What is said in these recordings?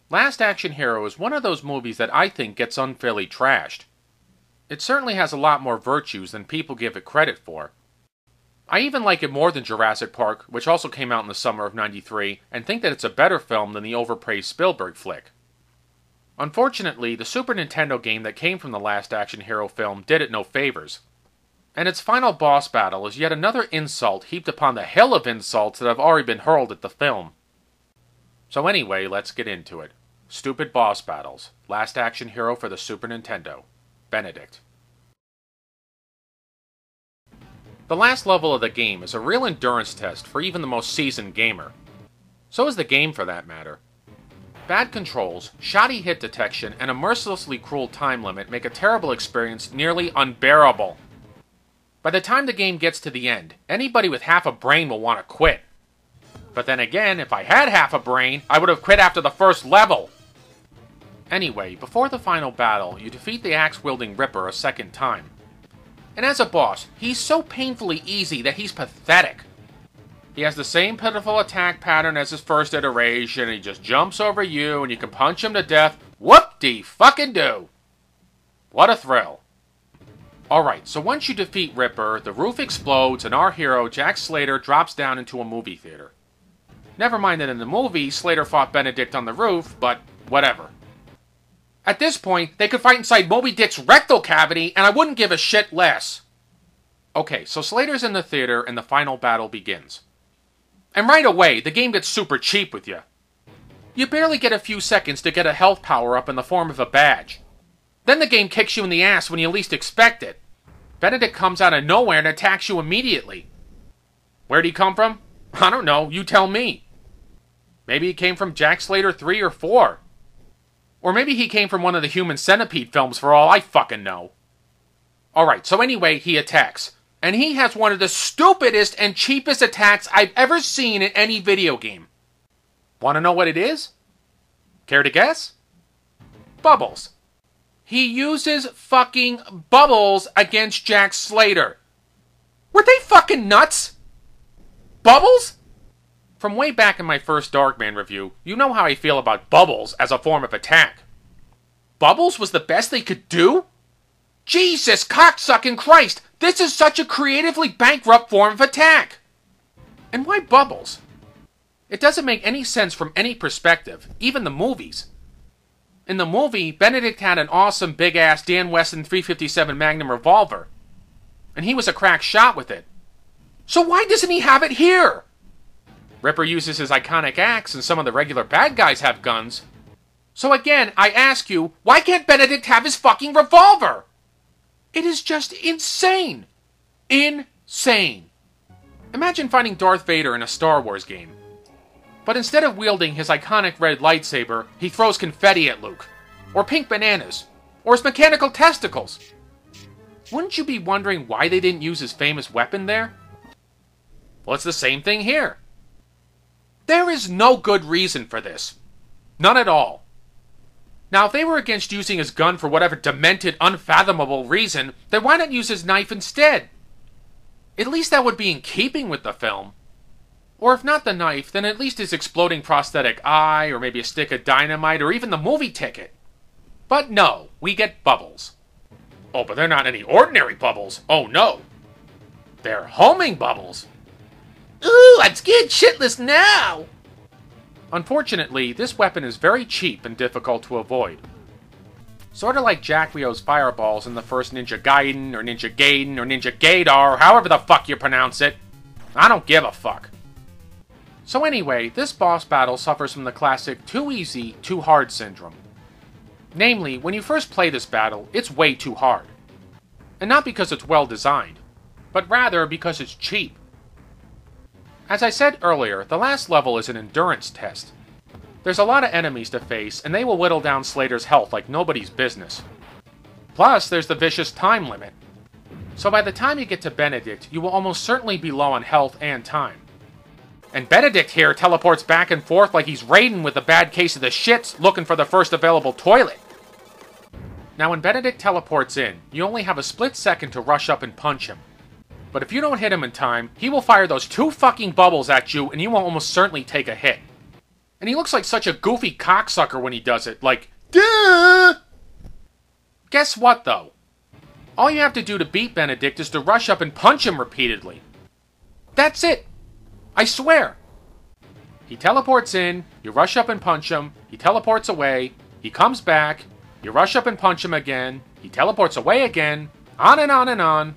Last Action Hero is one of those movies that I think gets unfairly trashed. It certainly has a lot more virtues than people give it credit for. I even like it more than Jurassic Park, which also came out in the summer of '93, and think that it's a better film than the overpraised Spielberg flick. Unfortunately, the Super Nintendo game that came from the Last Action Hero film did it no favors. And its final boss battle is yet another insult heaped upon the hill of insults that have already been hurled at the film. So anyway, let's get into it. Stupid boss battles. Last Action Hero for the Super Nintendo. Benedict. The last level of the game is a real endurance test for even the most seasoned gamer. So is the game, for that matter. Bad controls, shoddy hit detection, and a mercilessly cruel time limit make a terrible experience nearly unbearable. By the time the game gets to the end, anybody with half a brain will want to quit. But then again, if I had half a brain, I would have quit after the first level. Anyway, before the final battle, you defeat the axe-wielding Ripper a second time. And as a boss, he's so painfully easy that he's pathetic. He has the same pitiful attack pattern as his first iteration, and he just jumps over you, and you can punch him to death. Whoop-de-fucking-do! What a thrill. Alright, so once you defeat Ripper, the roof explodes, and our hero, Jack Slater, drops down into a movie theater. Never mind that in the movie, Slater fought Benedict on the roof, but whatever. At this point, they could fight inside Moby Dick's rectal cavity, and I wouldn't give a shit less. Okay, so Slater's in the theater, and the final battle begins. And right away, the game gets super cheap with you. You barely get a few seconds to get a health power-up in the form of a badge. Then the game kicks you in the ass when you least expect it. Benedict comes out of nowhere and attacks you immediately. Where'd he come from? I don't know, you tell me. Maybe he came from Jack Slater 3 or 4. Or maybe he came from one of the Human Centipede films for all I fucking know. Alright, so anyway, he attacks. And he has one of the stupidest and cheapest attacks I've ever seen in any video game. Want to know what it is? Care to guess? Bubbles. He uses fucking bubbles against Jack Slater. Were they fucking nuts? Bubbles? From way back in my first Darkman review, you know how I feel about bubbles as a form of attack. Bubbles was the best they could do? Jesus cocksucking Christ! This is such a creatively bankrupt form of attack! And why bubbles? It doesn't make any sense from any perspective, even the movies. In the movie, Benedict had an awesome big-ass Dan Wesson .357 Magnum revolver. And he was a crack shot with it. So why doesn't he have it here? Ripper uses his iconic axe, and some of the regular bad guys have guns. So again, I ask you, why can't Benedict have his fucking revolver? It is just insane. Insane. Imagine fighting Darth Vader in a Star Wars game. But instead of wielding his iconic red lightsaber, he throws confetti at Luke. Or pink bananas. Or his mechanical testicles. Wouldn't you be wondering why they didn't use his famous weapon there? Well, it's the same thing here. There is no good reason for this. None at all. Now, if they were against using his gun for whatever demented, unfathomable reason, then why not use his knife instead? At least that would be in keeping with the film. Or if not the knife, then at least his exploding prosthetic eye, or maybe a stick of dynamite, or even the movie ticket. But no, we get bubbles. Oh, but they're not any ordinary bubbles. Oh no. They're homing bubbles. Ooh, I'm scared shitless now! Unfortunately, this weapon is very cheap and difficult to avoid. Sorta like Jack Rio's fireballs in the first Ninja Gaiden, or Ninja Gaiden, or Ninja Gaidar, or however the fuck you pronounce it. I don't give a fuck. So anyway, this boss battle suffers from the classic too easy, too hard syndrome. Namely, when you first play this battle, it's way too hard. And not because it's well designed, but rather because it's cheap. As I said earlier, the last level is an endurance test. There's a lot of enemies to face, and they will whittle down Slater's health like nobody's business. Plus, there's the vicious time limit. So by the time you get to Benedict, you will almost certainly be low on health and time. And Benedict here teleports back and forth like he's Raiden with a bad case of the shits looking for the first available toilet. Now when Benedict teleports in, you only have a split second to rush up and punch him. But if you don't hit him in time, he will fire those 2 fucking bubbles at you and you will almost certainly take a hit. And he looks like such a goofy cocksucker when he does it, like, duh! Guess what, though? All you have to do to beat Benedict is to rush up and punch him repeatedly. That's it. I swear. He teleports in, you rush up and punch him, he teleports away, he comes back, you rush up and punch him again, he teleports away again, on and on and on.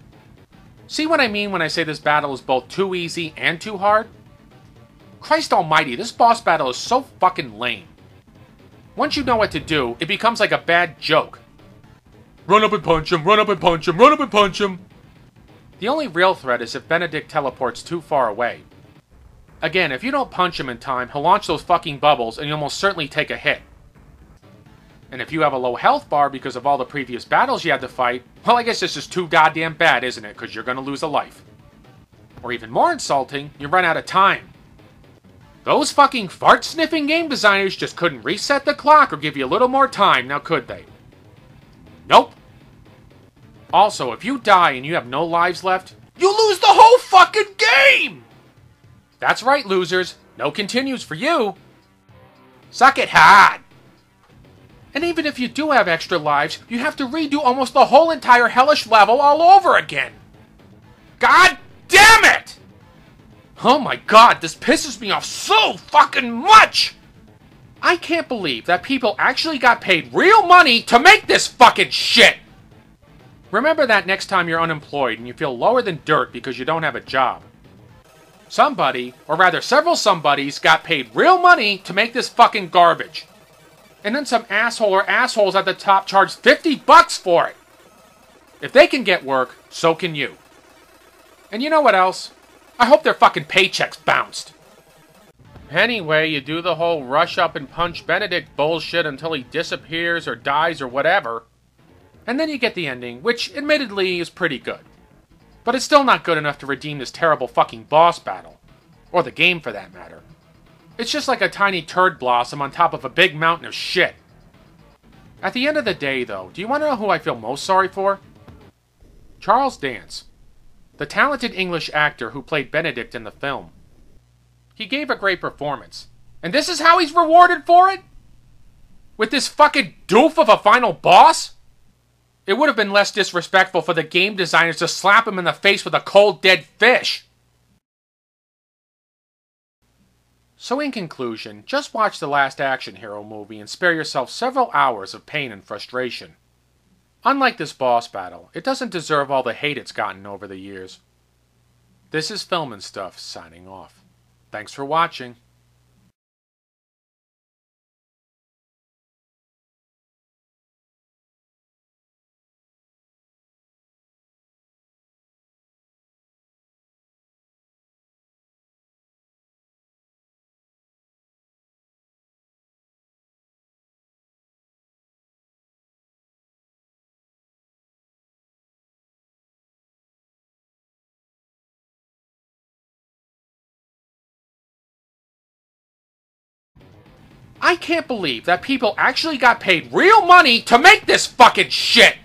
See what I mean when I say this battle is both too easy and too hard? Christ almighty, this boss battle is so fucking lame. Once you know what to do, it becomes like a bad joke. Run up and punch him, run up and punch him, run up and punch him! The only real threat is if Benedict teleports too far away. Again, if you don't punch him in time, he'll launch those fucking bubbles and you'll almost certainly take a hit. And if you have a low health bar because of all the previous battles you had to fight, well, I guess this is too goddamn bad, isn't it? Because you're gonna lose a life. Or even more insulting, you run out of time. Those fucking fart-sniffing game designers just couldn't reset the clock or give you a little more time, now could they? Nope. Also, if you die and you have no lives left, you lose the whole fucking game! That's right, losers. No continues for you. Suck it hard. And even if you do have extra lives, you have to redo almost the whole entire hellish level all over again. God damn it! Oh my god, this pisses me off so fucking much! I can't believe that people actually got paid real money to make this fucking shit! Remember that next time you're unemployed and you feel lower than dirt because you don't have a job. Somebody, or rather several somebodies, got paid real money to make this fucking garbage. And then some asshole or assholes at the top charged $50 for it. If they can get work, so can you. And you know what else? I hope their fucking paychecks bounced. Anyway, you do the whole rush up and punch Benedict bullshit until he disappears or dies or whatever. And then you get the ending, which admittedly is pretty good. But it's still not good enough to redeem this terrible fucking boss battle. Or the game, for that matter. It's just like a tiny turd blossom on top of a big mountain of shit. At the end of the day, though, do you want to know who I feel most sorry for? Charles Dance, the talented English actor who played Benedict in the film. He gave a great performance. And this is how he's rewarded for it? With this fucking doof of a final boss? It would have been less disrespectful for the game designers to slap him in the face with a cold, dead fish. So in conclusion, just watch the last action hero movie and spare yourself several hours of pain and frustration. Unlike this boss battle, it doesn't deserve all the hate it's gotten over the years. This is Film and Stuff, signing off. Thanks for watching. I can't believe that people actually got paid real money to make this fucking shit!